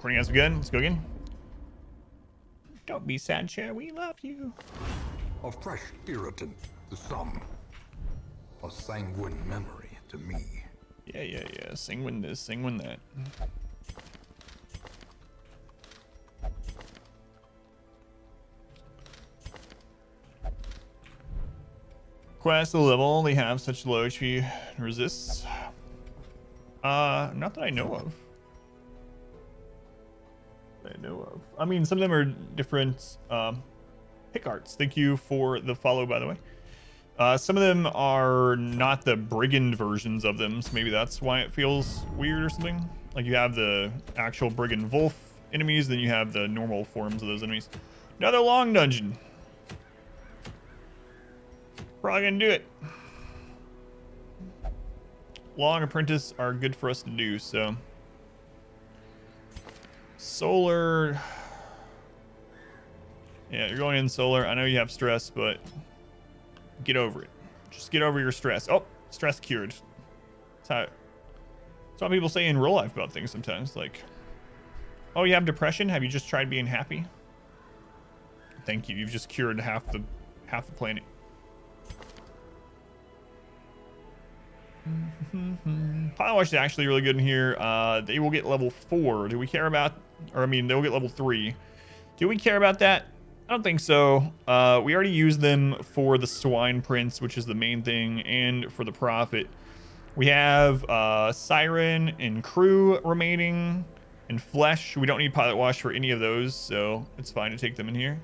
Recording has begun. Let's go again. Don't be sad, chair. We love you. A fresh irritant to some. A sanguine memory to me. Yeah. Sanguine this, sanguine that. Quest the level, they have such low HP resists. Not that I know of. I mean, some of them are different pick arts. Thank you for the follow, by the way. Some of them are not the brigand versions of them, so maybe that's why it feels weird or something. Like you have the actual brigand wolf enemies, then you have the normal forms of those enemies. Another long dungeon. Probably gonna do it. Long apprentice are good for us to do, so. Solar. Yeah, you're going in solar. I know you have stress, but get over it. Just get over your stress. Oh, stress cured. That's what people say in real life about things sometimes. Like, oh, you have depression? Have you just tried being happy? Thank you. You've just cured half the planet. Pilot Watch is actually really good in here. They will get level 4. Do we care about, or I mean, they'll get level 3. Do we care about that? I don't think so. We already used them for the Swine Prince, which is the main thing, and for the Prophet. We have Siren and Crew remaining, and Flesh. We don't need Pilot Watch for any of those, so it's fine to take them in here.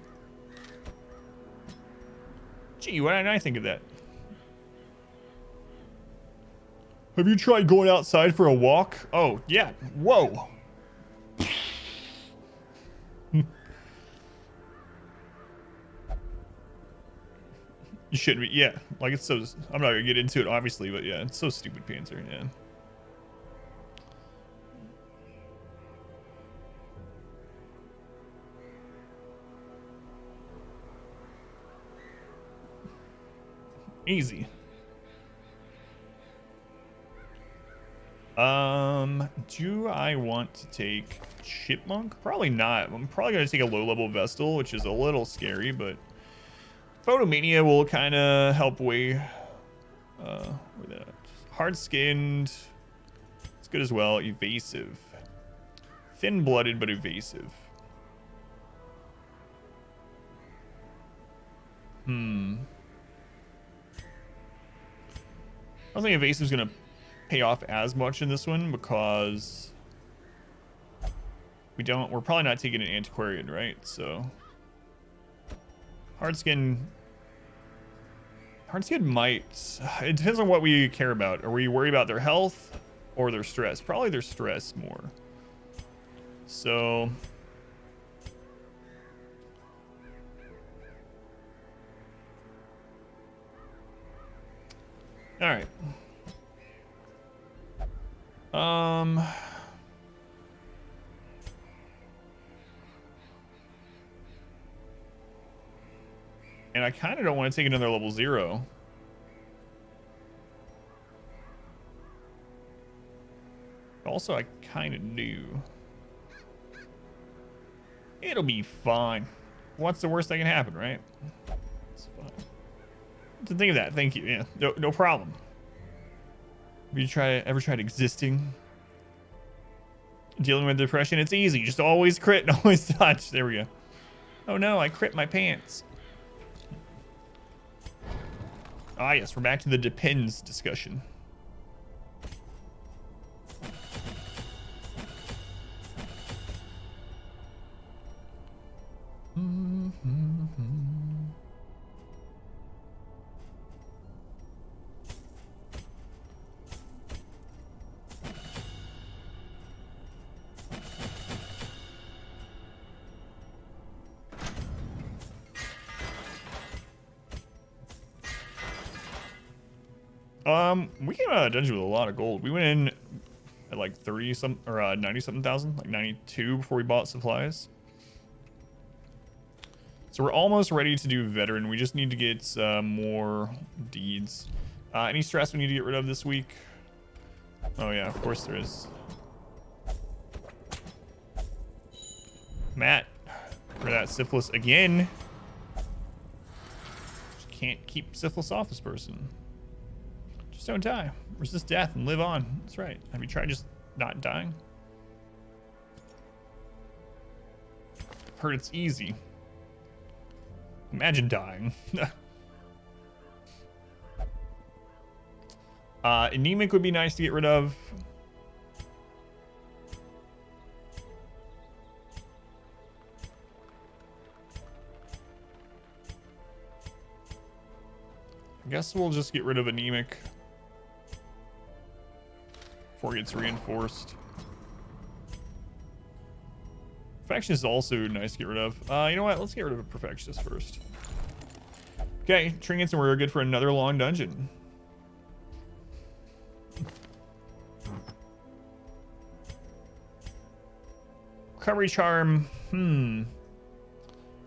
Gee, why didn't I think of that? Have you tried going outside for a walk? Oh, yeah. Whoa. You shouldn't be. Yeah. Like, it's so... I'm not going to get into it, obviously, but yeah, it's so stupid, Panzer. Yeah. Easy. Do I want to take Chipmunk? Probably not. I'm probably going to take a low-level Vestal, which is a little scary, but Photomania will kind of help weigh with that. Hard-skinned. It's good as well. Evasive. Thin-blooded, but evasive. I don't think evasive's going to pay off as much in this one because we're probably not taking an antiquarian, right? So hardskin might, it depends on what we care about. Are we worried about their health or their stress? Probably their stress more. So all right. And I kind of don't want to take another level 0. Also, I kind of do. It'll be fine. What's the worst that can happen, right? It's fine. To think of that, thank you. Yeah, no problem. Have you ever tried existing? Dealing with depression? It's easy. Just always crit and always dodge. There we go. Oh no, I crit my pants. Ah yes, we're back to the depends discussion. We came out of a dungeon with a lot of gold. We went in at like 30 some or 90 something thousand, like 92 before we bought supplies. So we're almost ready to do veteran. We just need to get more deeds. Any stress we need to get rid of this week? Oh yeah, of course there is. Matt, for that syphilis again. Just can't keep syphilis off this person. Just don't die. Resist death and live on. That's right. Have you tried just not dying? I've heard it's easy. Imagine dying. Anemic would be nice to get rid of. I guess we'll just get rid of anemic before it gets reinforced. Perfectionist is also nice to get rid of. You know what? Let's get rid of a Perfectionist first. Okay, trinkets and we're good for another long dungeon. Recovery Charm.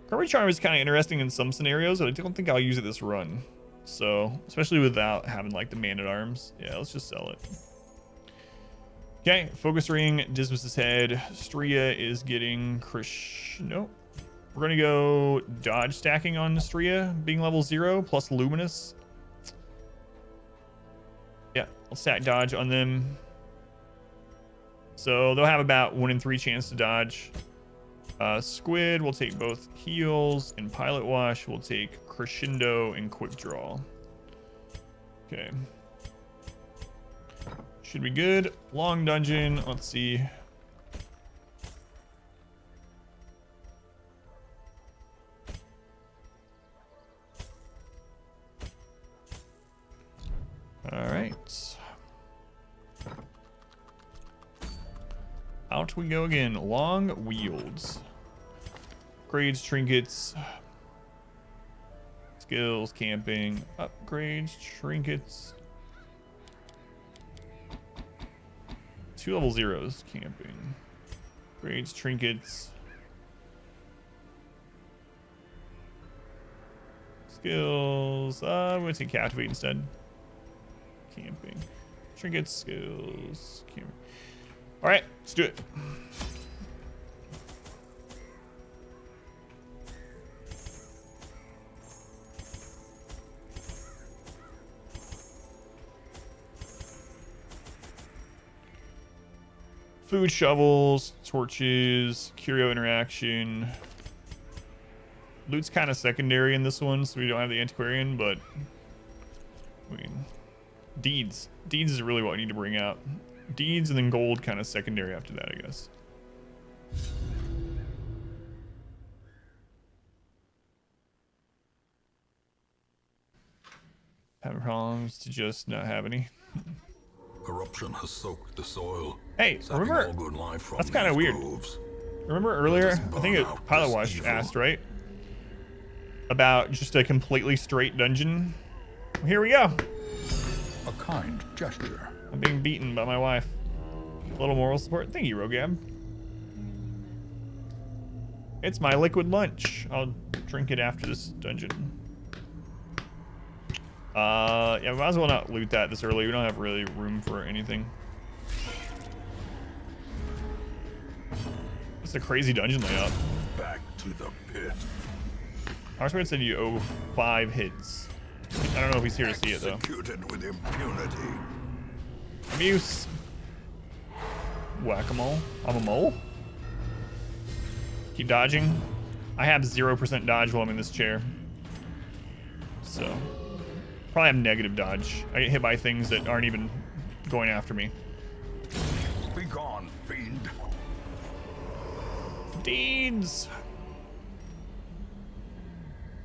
Recovery Charm is kind of interesting in some scenarios, but I don't think I'll use it this run. So, especially without having like the Man-at-Arms. Yeah, let's just sell it. Okay, Focus Ring, Dismas' head. Stria is getting Nope. We're gonna go dodge stacking on Stria, being level 0, plus Luminous. Yeah, I'll stack dodge on them. So they'll have about 1 in 3 chance to dodge. Squid will take both heals, and Pilot Wash will take Crescendo and Quick Draw. Okay. Should be good. Long dungeon. Let's see. All right. Out we go again. Long Wealds. Upgrades, trinkets. Skills, camping. Upgrades, trinkets. 2 level 0s, camping. Upgrades, trinkets. Skills. I'm going to take Captivate instead. Camping. Trinkets, skills, camping. All right, let's do it. Food shovels, torches, curio interaction. Loot's kind of secondary in this one, so we don't have the antiquarian, but I mean, deeds. Deeds is really what I need to bring out. Deeds and then gold kind of secondary after that, I guess. Having problems to just not have any. Corruption has soaked the soil. Hey, remember? All good life from that's kind of weird. groves. Remember earlier? I think Pilot Wash asked, right? About just a completely straight dungeon. Well, here we go. A kind gesture. I'm being beaten by my wife. A little moral support. Thank you, Rogab. It's my liquid lunch. I'll drink it after this dungeon. Yeah, we might as well not loot that this early. We don't have really room for anything. It's a crazy dungeon layout. Back to the pit. Archman said you owe 5 hits. I don't know if he's here to see it though. Executed with impunity. Abuse. Whack-a-mole. I'm a mole. Keep dodging. I have 0% dodge while I'm in this chair. So, probably have negative dodge. I get hit by things that aren't even going after me. Be gone, fiend. Deeds.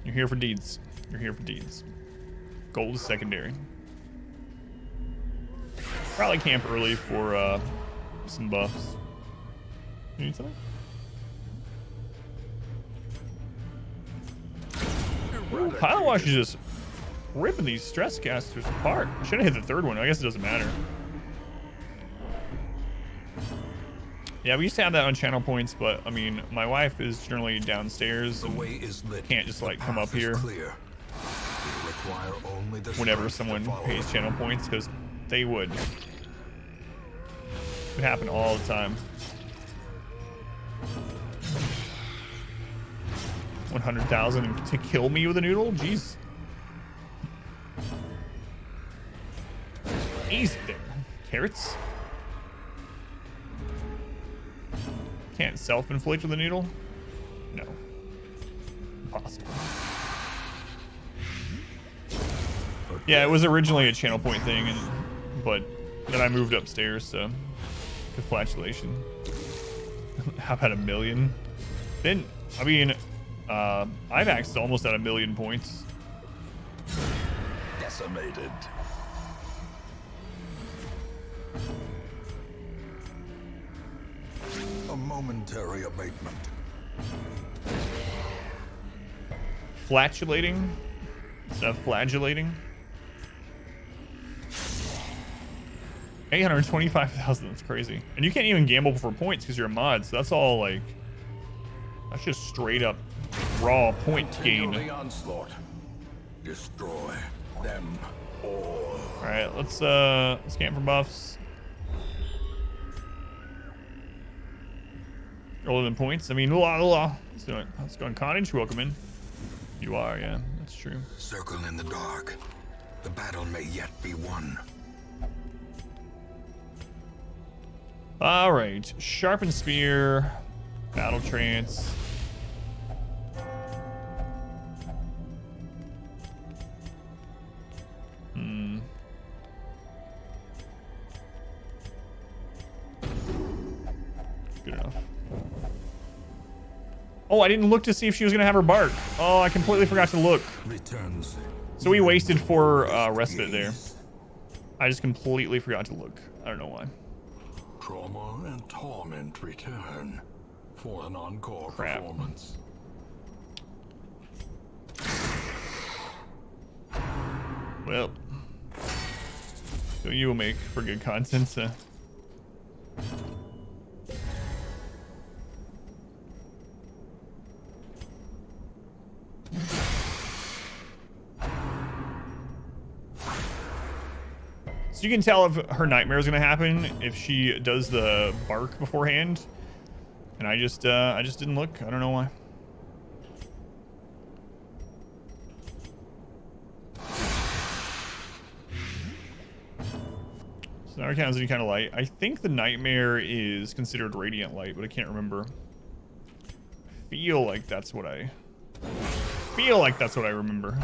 You're here for deeds. You're here for deeds. Gold is secondary. Probably camp early for some buffs. You need something? Ooh, Pilot Wash is just ripping these stress casters apart. I should have hit the 3rd one. I guess it doesn't matter. Yeah, we used to have that on channel points, but I mean, my wife is generally downstairs. The way is lit. Can't just like come up here whenever someone pays channel points, because they would. It would happen all the time. 100,000 to kill me with a noodle? Jeez. Easy there. Carrots? Can't self-inflict with a noodle? No. Impossible. Yeah, it was originally a channel point thing, but then I moved upstairs, so congratulations. How about 1 million? Then, I mean, I've actually almost at 1 million points. Decimated. A momentary abatement. Flatulating? Instead of flagellating? 825,000, that's crazy. And you can't even gamble for points because you're a mod, so that's all like, that's just straight up raw point gain. The onslaught. Destroy them all. Alright, let's scan for buffs. Rolling in points. I mean, let's do it. Let's go on Cottage. Welcome in. You are, yeah, that's true. Circle in the dark. The battle may yet be won. All right, sharpened spear, battle trance. Good enough. Oh, I didn't look to see if she was gonna have her bark. Oh, I completely forgot to look. Returns. So we wasted 4 respite there. I just completely forgot to look. I don't know why. Trauma and torment return for an encore Crap. performance. Well, so you will make for good content. So you can tell if her nightmare is gonna happen if she does the bark beforehand, and I just didn't look. I don't know why. So now it counts any kind of light. I think the nightmare is considered radiant light, but I can't remember. I feel like that's what I remember.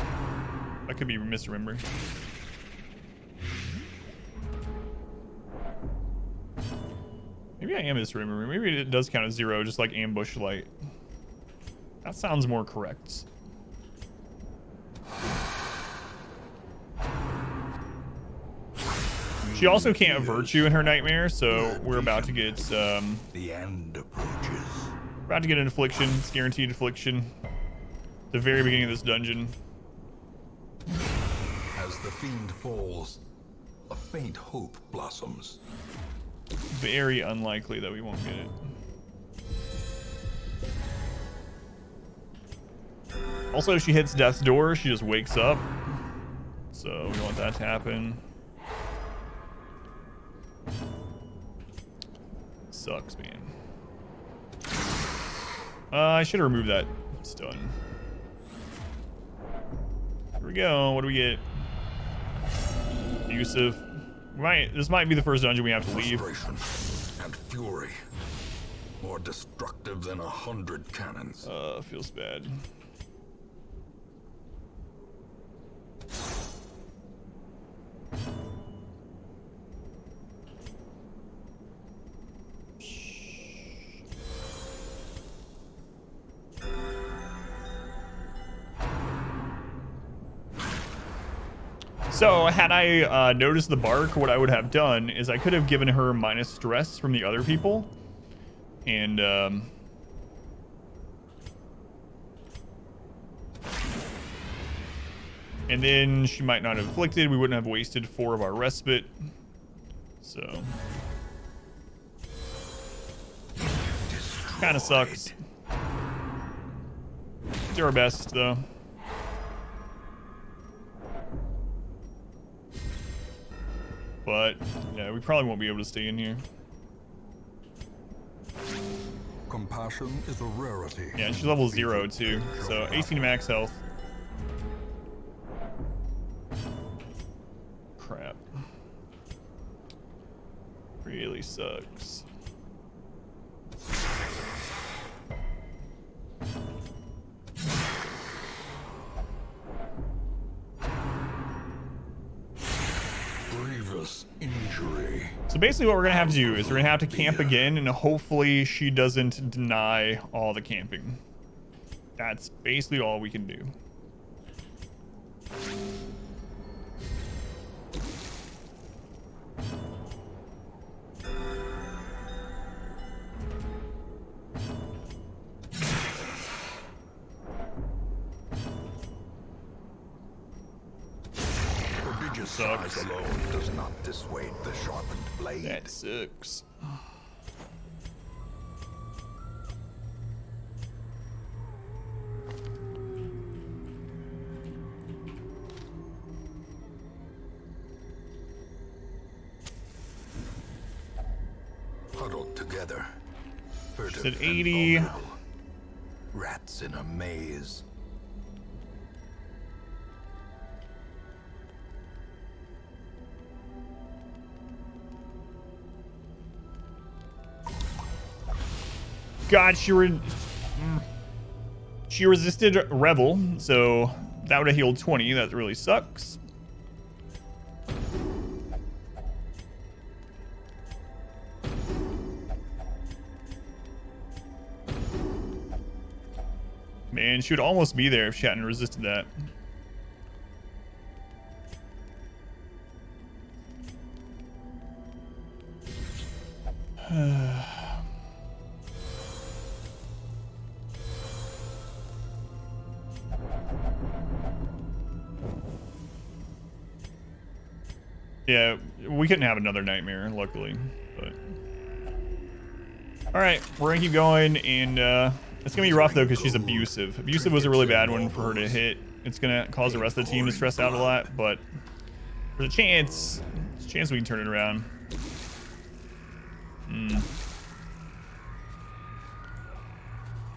I could be misremembering. Maybe I am misremembering. Maybe it does count as 0, just like ambush light. That sounds more correct. She also can't virtue in her nightmare, so we're about to get The end approaches. about to get an affliction. It's guaranteed affliction. The very beginning of this dungeon. As the fiend falls, a faint hope blossoms. Very unlikely that we won't get it. Also, if she hits death's door, she just wakes up. So we don't want that to happen. Sucks, man. I should have removed that stun. Here we go. What do we get? Abusive. This might be the first dungeon we have to leave. Frustration and fury, more destructive than 100 cannons. Feels bad. So had I noticed the bark, what I would have done is I could have given her minus stress from the other people, and then she might not have afflicted. We wouldn't have wasted 4 of our respite. So kind of sucks. Do our best though. But yeah, we probably won't be able to stay in here. compassion is a rarity. Yeah, she's level 0 too, so 18 max health. Crap. Really sucks. Grievous injury. So basically what we're gonna have to do is we're gonna have to camp again, and hopefully she doesn't deny all the camping. That's basically all we can do. Size alone does not dissuade the sharpened blade. That sucks. Huddled together. She's at 80. Rats in a maze. God, she resisted Revel, so that would have healed 20. That really sucks. Man, she would almost be there if she hadn't resisted that. Yeah, we couldn't have another nightmare, luckily, but... Alright, we're gonna keep going, and it's gonna be rough, though, because she's abusive. Abusive was a really bad one for her to hit. It's gonna cause the rest of the team to stress out a lot, but there's a chance we can turn it around.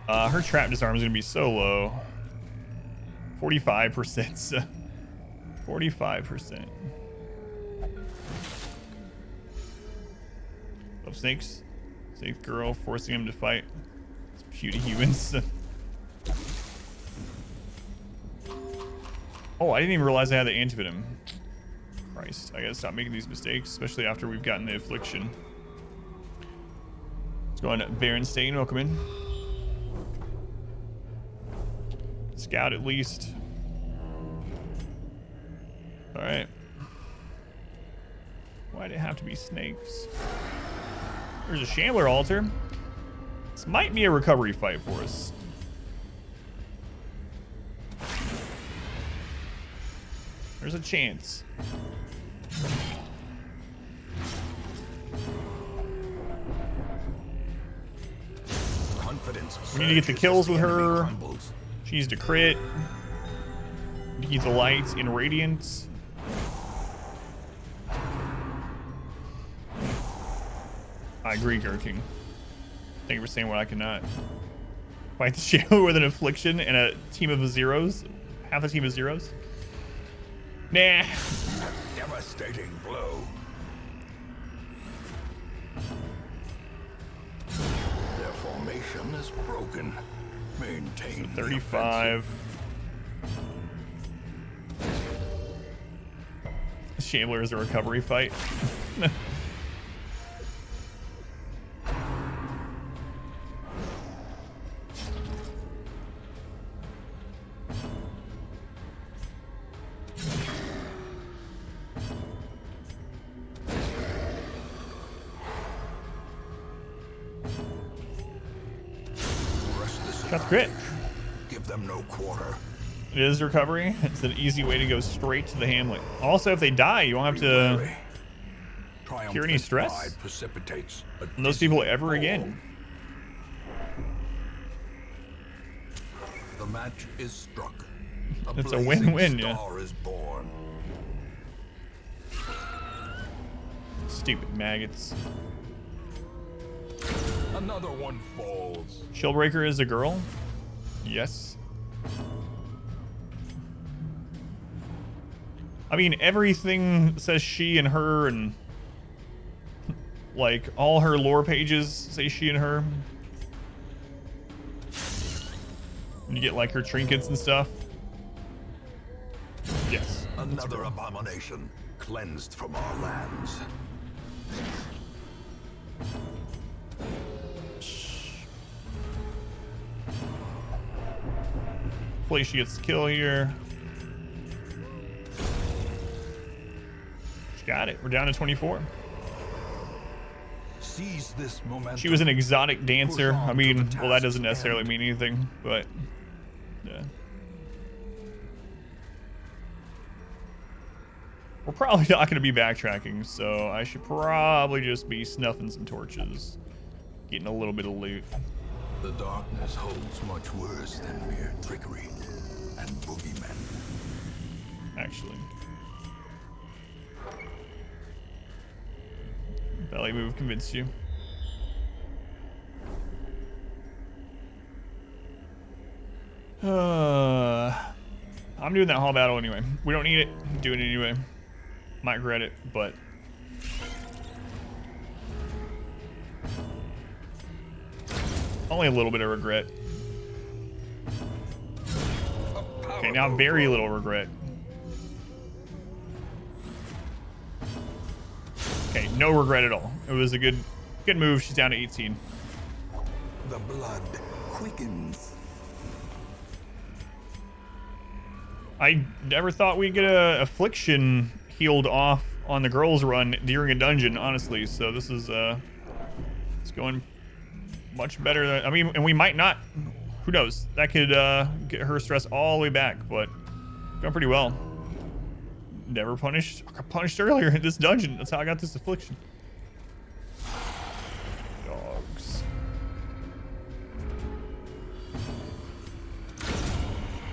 Her trap disarm is gonna be so low. 45%. 45%. Love snakes. Snake girl forcing him to fight. It's puny humans. Oh, I didn't even realize I had the antivenom. Christ, I gotta stop making these mistakes, especially after we've gotten the affliction. Let's go on Berenstain, welcome in. Scout at least. Alright. Why'd it have to be snakes? There's a Shambler altar. This might be a recovery fight for us. There's a chance. We need to get the kills with her. She needs to crit. Needs the lights in radiance. I agree, Gurking. Thank you for saying what I cannot. Fight the Shambler with an affliction and a team of zeros. Half a team of zeros. Nah. Devastating blow. Their formation is broken. Maintain. So 35. Shambler is a recovery fight. Got the crit. Give them no quarter. It is recovery. It's an easy way to go straight to the Hamlet. Also, if they die, you won't have to cure any stress on those people ever again. The match is struck. It's a win-win, yeah. Is born. Stupid maggots. Another one falls. Shieldbreaker is a girl? Yes. I mean, everything says she and her, and like all her lore pages say she and her. You get like her trinkets and stuff. Yes. Another abomination cleansed from our lands. Hopefully she gets the kill here. She got it. We're down to 24. Seize this momentum. She was an exotic dancer. I mean, well, that doesn't necessarily mean anything, but yeah. We're probably not going to be backtracking, so I should probably just be snuffing some torches, getting a little bit of loot. The darkness holds much worse than mere trickery and boogeymen. Actually. Belly move convinced you. I'm doing that hall battle anyway. We don't need it. I'm doing it anyway. Might regret it, but only a little bit of regret. Okay, now very little regret. Okay, no regret at all. It was a good move. She's down to 18. The blood quickens. I never thought we'd get a affliction healed off on the girls run during a dungeon, honestly. So this is it's going much better than, I mean, and we might not, who knows, that could get her stress all the way back, but going pretty well. Never punished. I got punished earlier in this dungeon. That's how I got this affliction. Dogs.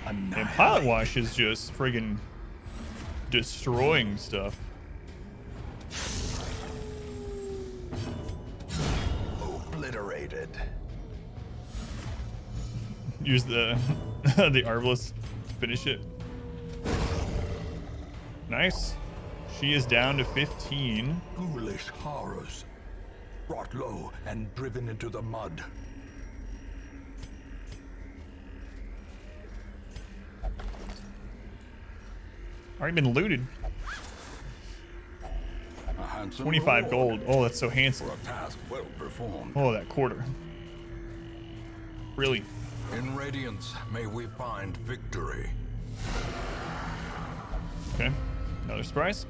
And Pilot Wash is just friggin' destroying stuff. Obliterated. Use the the Arbalest to finish it. Nice. She is down to 15. Ghoulish horrors. Brought low and driven into the mud. Already been looted. 25 gold. Oh, that's so handsome. For a task well performed. Oh, that quarter. Really. In Radiance, may we find victory. Okay. Another surprise.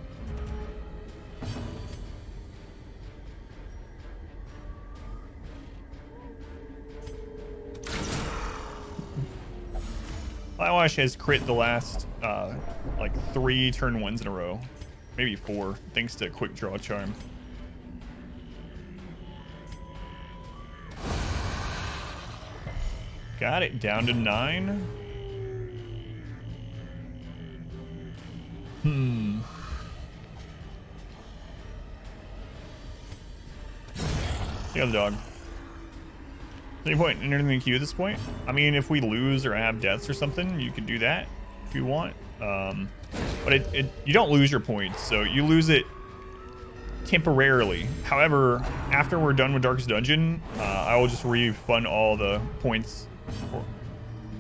Flywash has crit the last like 3 turn 1s in a row, maybe 4, thanks to quick draw charm. Got it down to 9. The other dog. Any point in entering the queue at this point? I mean, if we lose or have deaths or something, you can do that if you want. But you don't lose your points, so you lose it temporarily. However, after we're done with Darkest Dungeon, I will just refund all the points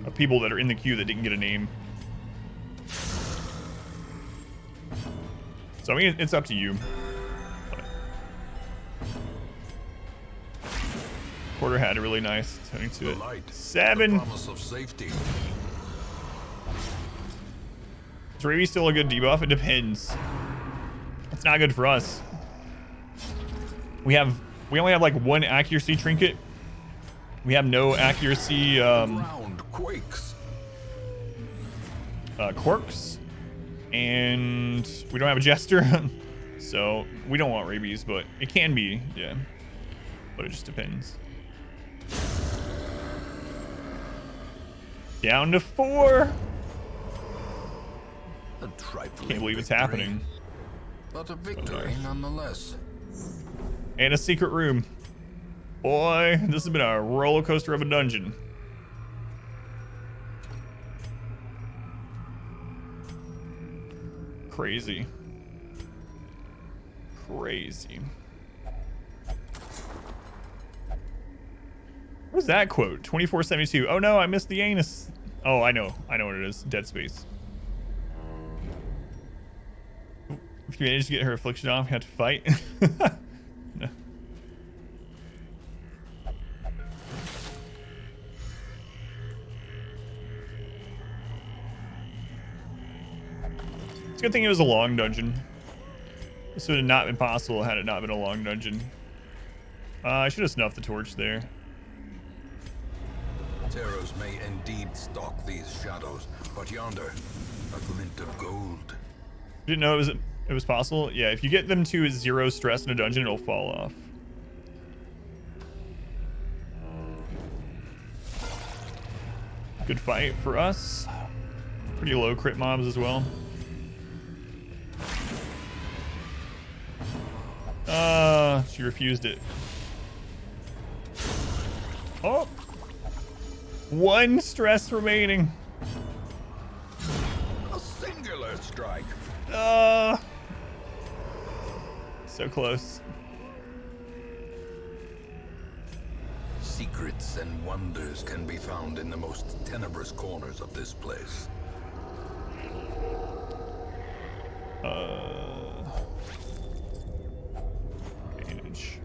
of people that are in the queue that didn't get a name. So I mean, it's up to you. Quarter had it really nice. Turning to it. 7. Promise of safety. Is Raby still a good debuff? It depends. It's not good for us. We only have like 1 accuracy trinket. We have no accuracy Ground quakes. quirks, and we don't have a jester. So we don't want rabies, but it can be, yeah. But it just depends. Down to 4. A trifling Can't believe it's victory, happening. But a victory nonetheless. And a secret room. Boy, this has been a roller coaster of a dungeon. Crazy. Crazy. What's that quote? 2472. Oh no, I missed the anus. Oh, I know what it is. Dead Space. If you manage to get her affliction off, you have to fight. No. It's a good thing it was a long dungeon. This would have not been possible had it not been a long dungeon. I should have snuffed the torch there. Terrors may indeed stalk these shadows, but yonder, a glint of gold. Didn't know it was possible. Yeah, if you get them to 0 stress in a dungeon, it'll fall off. Good fight for us. Pretty low crit mobs as well. She refused it. Oh! 1 stress remaining. A singular strike. So close. Secrets and wonders can be found in the most tenebrous corners of this place. Manage.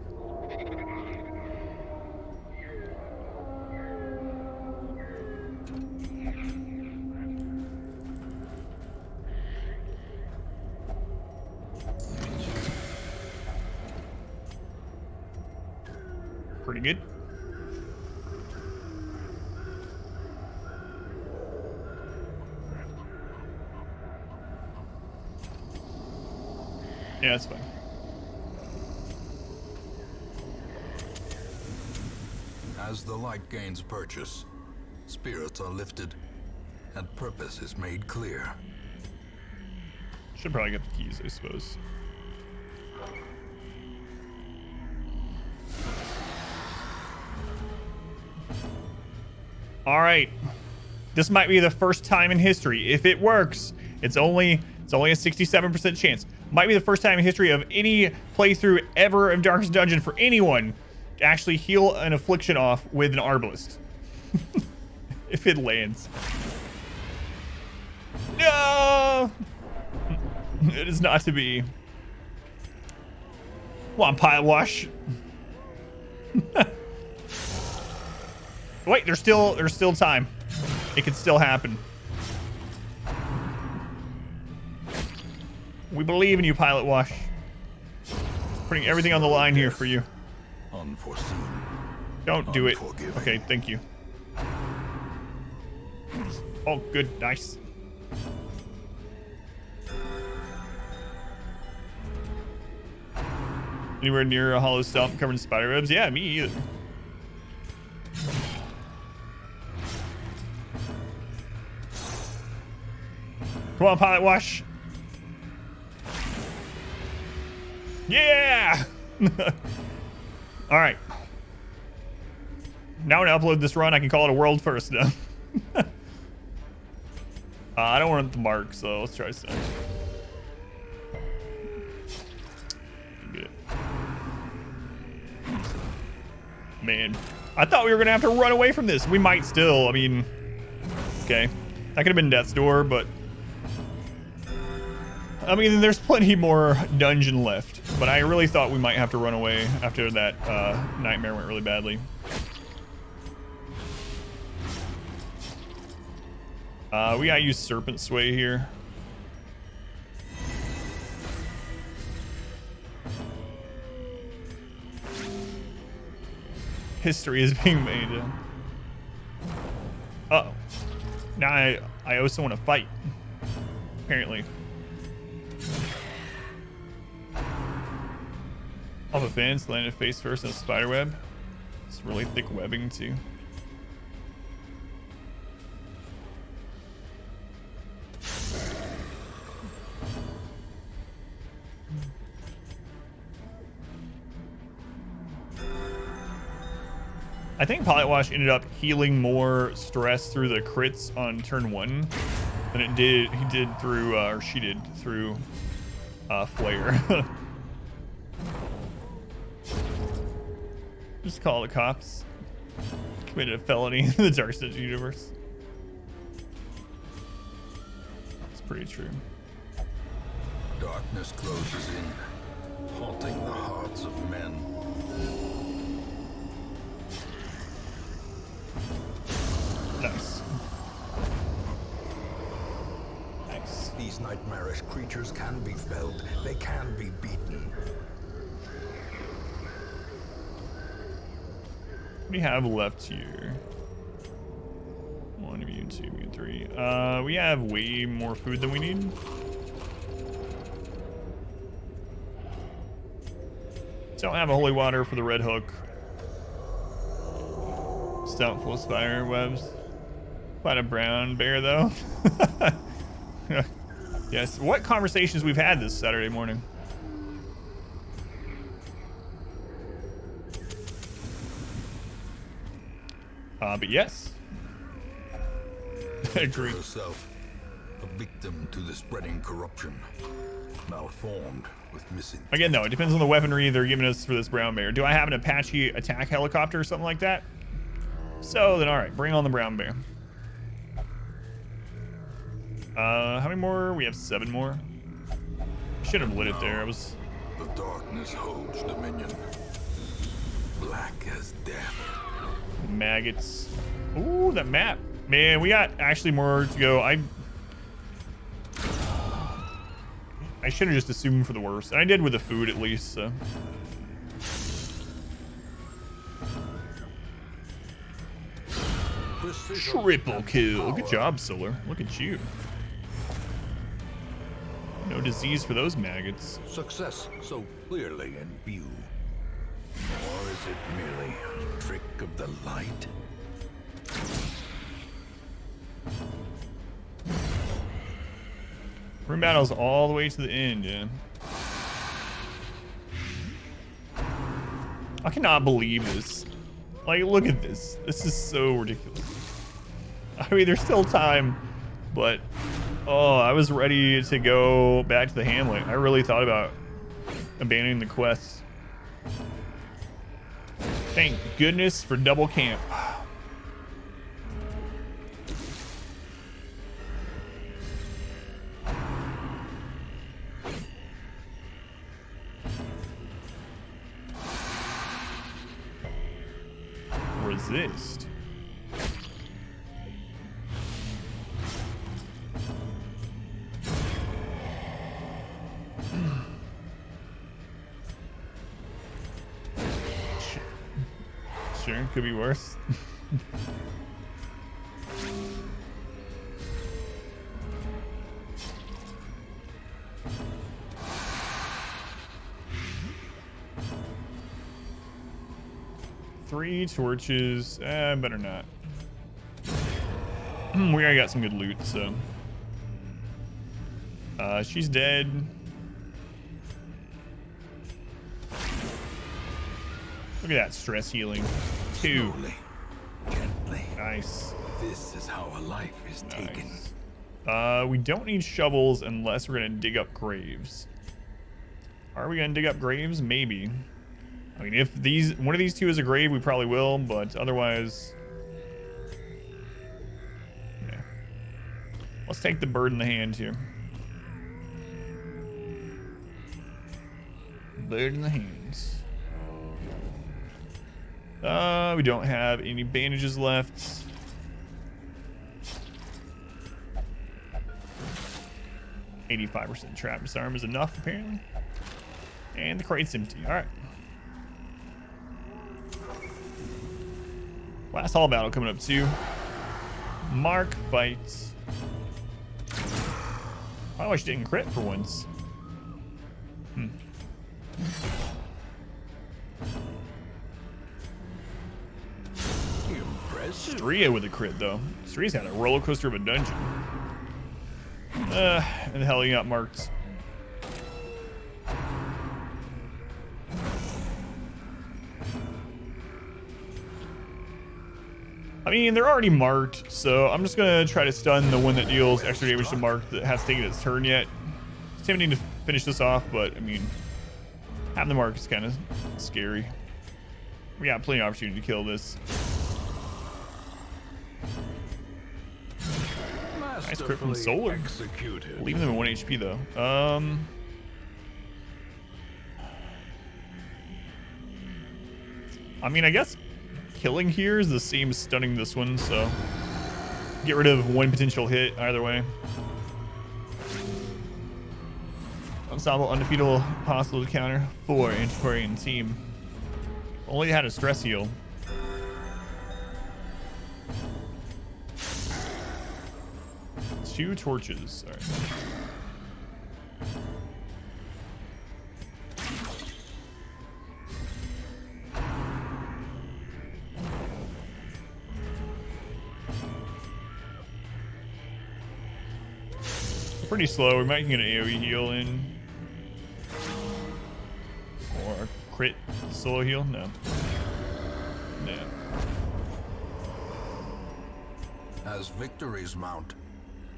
Pretty good. Yeah, that's fine. As the light gains purchase, spirits are lifted, and purpose is made clear. Should probably get the keys, I suppose. All right. This might be the first time in history. If it works, it's only a 67% chance. Might be the first time in history of any playthrough ever of Darkest Dungeon for anyone to actually heal an affliction off with an arbalist. If it lands. No! It is not to be. Come on, Pile Wash. Wait, there's still time. It can still happen. We believe in you, Pilot Wash. Putting everything on the line here for you. Unforeseen. Don't do it. Unforgiving. Okay, thank you. Oh, good. Nice. Anywhere near a hollow stump covered in spider webs? Yeah, me either. Come on, Pilot Wash. Yeah! All right. Now when I upload this run, I can call it a world first now. I don't want the mark, so let's try some. Get it. Man, I thought we were gonna have to run away from this. We might still. I mean, okay, that could have been Death's Door, but I mean, there's plenty more dungeon left. But I really thought we might have to run away after that nightmare went really badly. We gotta use Serpent Sway here. History is being made. Uh-oh. Now I owe someone a fight. Apparently. Off a fence, landed face first in a spider web. It's really thick webbing too. I think Polywash ended up healing more stress through the crits on turn 1 than he did through, or she did through Flare. Just call the cops. Committed a felony in the Dark Stitch universe. It's pretty true. Darkness closes in, haunting the hearts of men. Nice. Nice. These nightmarish creatures can be felled. They can be beaten. What do we have left here? 1 immune, 2 immune, 3. We have way more food than we need. Don't have a holy water for the Redhook. Stout full spider webs. Quite a brown bear though. Yes. What conversations we've had this Saturday morning. But yes. Agree. Yourself, a victim to the spreading corruption, malformed with missing. Again, though, it depends on the weaponry they're giving us for this brown bear. Do I have an Apache attack helicopter or something like that? So then, all right, bring on the brown bear. How many more? We have 7 more. Should have lit it there. I was. The darkness holds dominion. Black as death. Maggots. Ooh, that map. Man, we got actually more to go. I should have just assumed for the worst. And I did with the food at least, so. Triple kill. Good job, Solar. Look at you. No disease for those maggots. Success so clearly in view. Or is it merely a trick of the light? Room battles all the way to the end, yeah. I cannot believe this. Like, look at this. This is so ridiculous. I mean, there's still time, but oh, I was ready to go back to the hamlet. I really thought about abandoning the quest. Thank goodness for double camp. Resist. Sure, could be worse. Three torches. Better not. We already got some good loot, so. She's dead. Look at that stress healing. 2. Slowly, gently. Nice. This is how a life is taken. We don't need shovels unless we're gonna dig up graves. Are we gonna dig up graves? Maybe. I mean, if one of these 2 is a grave, we probably will, but otherwise, yeah. Let's take the bird in the hand here. Bird in the hands. We don't have any bandages left. %trap disarm is enough, apparently. And the crate's empty. All right. Last hall battle coming up too. Mark fights. I wish didn't crit for once. Stria with a crit though. Stria's had a roller coaster of a dungeon. And the hell he got marked. I mean, they're already marked, so I'm just gonna try to stun the one that deals extra damage to mark that hasn't taken its turn yet. It's tempting to finish this off, but I mean, having the mark is kind of scary. We got plenty of opportunity to kill this. Nice crit from Solar. Leaving them at 1 HP though. I mean, I guess killing here is the same as stunning this one, so get rid of one potential hit either way. Unstoppable, undefeatable, possible to counter 4 Antiquarian team. Only had a stress heal. Two torches. All right. Pretty slow. We might get an AoE heal in. Or a crit solo heal? No. No. As victories mount,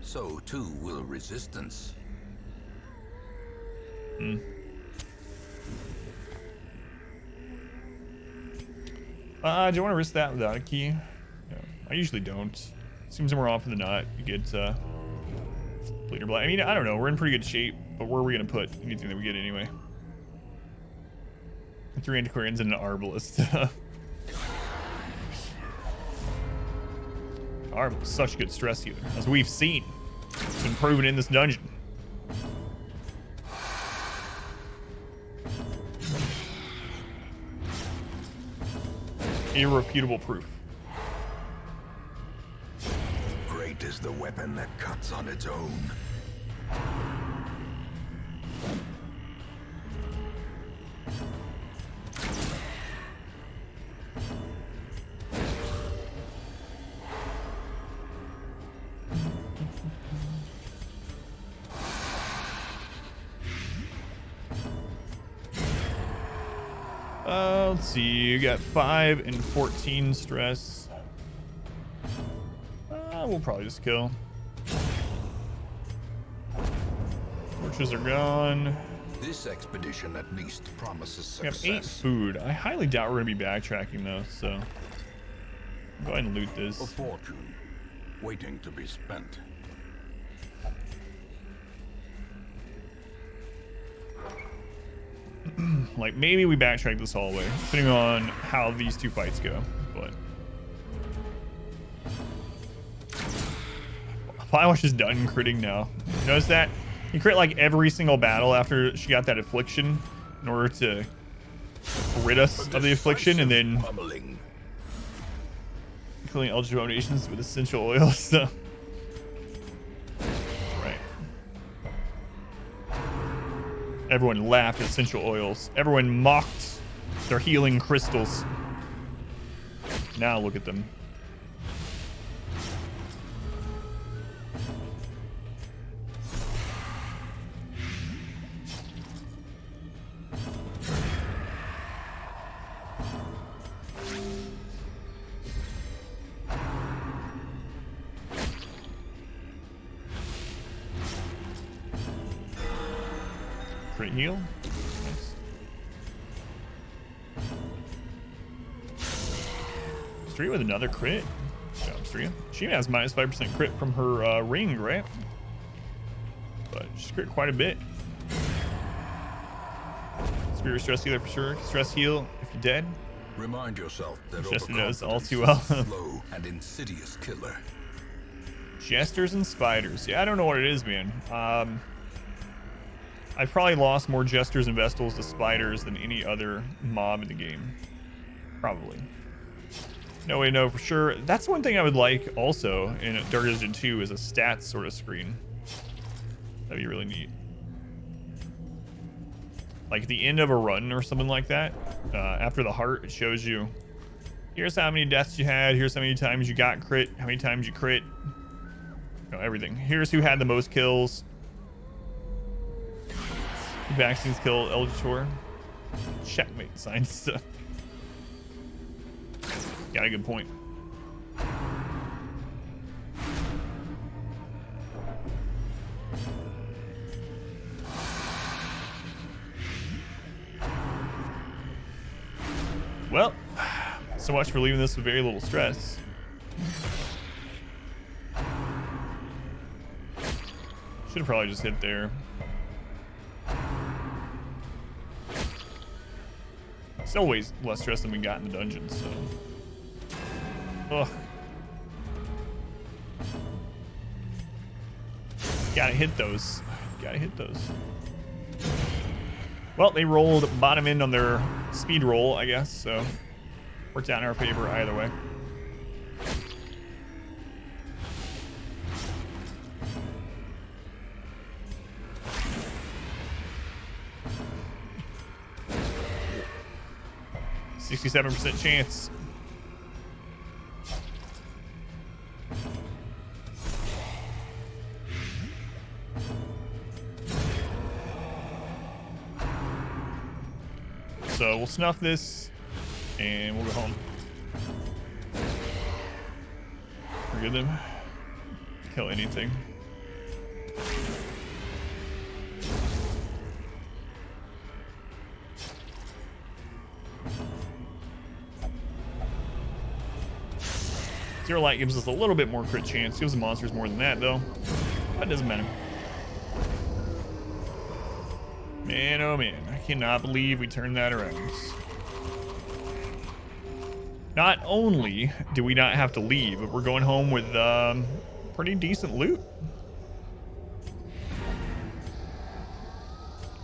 so too will resistance. Do you want to risk that without a key? No, I usually don't. Seems more often than not you get bleeder blood. I mean, I don't know. We're in pretty good shape, but where are we gonna put anything that we get anyway? 3 Antiquarians and an Arbalist. Arbalist, such a good stress healer, as we've seen. It's been proven in this dungeon. Irrefutable proof. Great is the weapon that cuts on its own. Let's see, you got 5 and 14 stress. We'll probably just kill. Torches are gone. This expedition at least promises We have success. 8 food. I highly doubt we're gonna be backtracking though, so go ahead and loot this. A fortune waiting to be spent. Like, maybe we backtrack this hallway, depending on how these two fights go, but... Firewatch is done critting now. You notice that? You crit like every single battle after she got that affliction in order to rid us of the affliction, and then killing eligible donations with essential oils. So. Right. Everyone laughed at essential oils. Everyone mocked their healing crystals. Now look at them. Crit heal. Nice. Street with another crit. Good job, Street. She has minus 5% crit from her ring, right? But she's crit quite a bit. Spirit stress healer for sure. Stress heal if you're dead. Remind yourself that Jester knows all overconfidence too well. is a slow and insidious killer. Jesters and spiders. Yeah, I don't know what it is, man. I've probably lost more jesters and vestals to spiders than any other mob in the game. Probably. No way to know for sure. That's one thing I would like also in Dark Dungeon 2 is a stats sort of screen. That'd be really neat. Like at the end of a run or something like that, after the heart, it shows you, here's how many deaths you had, here's how many times you got crit, how many times you crit, you know, everything. Here's who had the most kills. Vaccines kill Eldritch. Checkmate signs. Got a good point. Well, so much for leaving this with very little stress. Should have probably just hit there. Still way less stress than we got in the dungeon, so. Ugh. Gotta hit those. Gotta hit those. Well, they rolled bottom end on their speed roll, I guess, so worked out in our favor either way. %chance. So we'll snuff this and we'll go home. Forget them. Kill anything. Zero light gives us a little bit more crit chance. Gives the monsters more than that, though. That doesn't matter. Man, oh man. I cannot believe we turned that around. Not only do we not have to leave, but we're going home with pretty decent loot.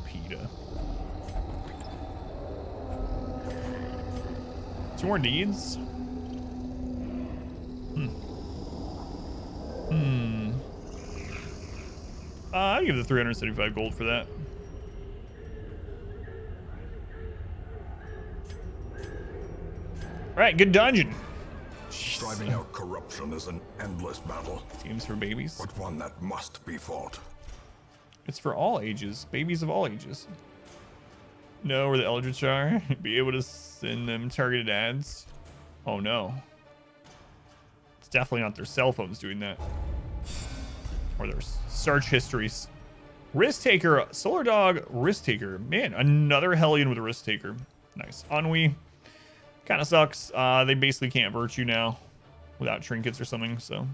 PETA. 2 more deeds. I'd give the 375 gold for that. All right, good dungeon. Driving out corruption is an endless battle. Games for babies. But one that must be fought. It's for all ages. Babies of all ages. Know where the Eldritch are. Be able to send them targeted ads. Oh no. It's definitely not their cell phones doing that. Or their search histories. Risk Taker, Solar Dog, Risk Taker. Man, another Hellion with a Risk Taker. Nice. Ennui. Kind of sucks. They basically can't virtue now without trinkets or something, so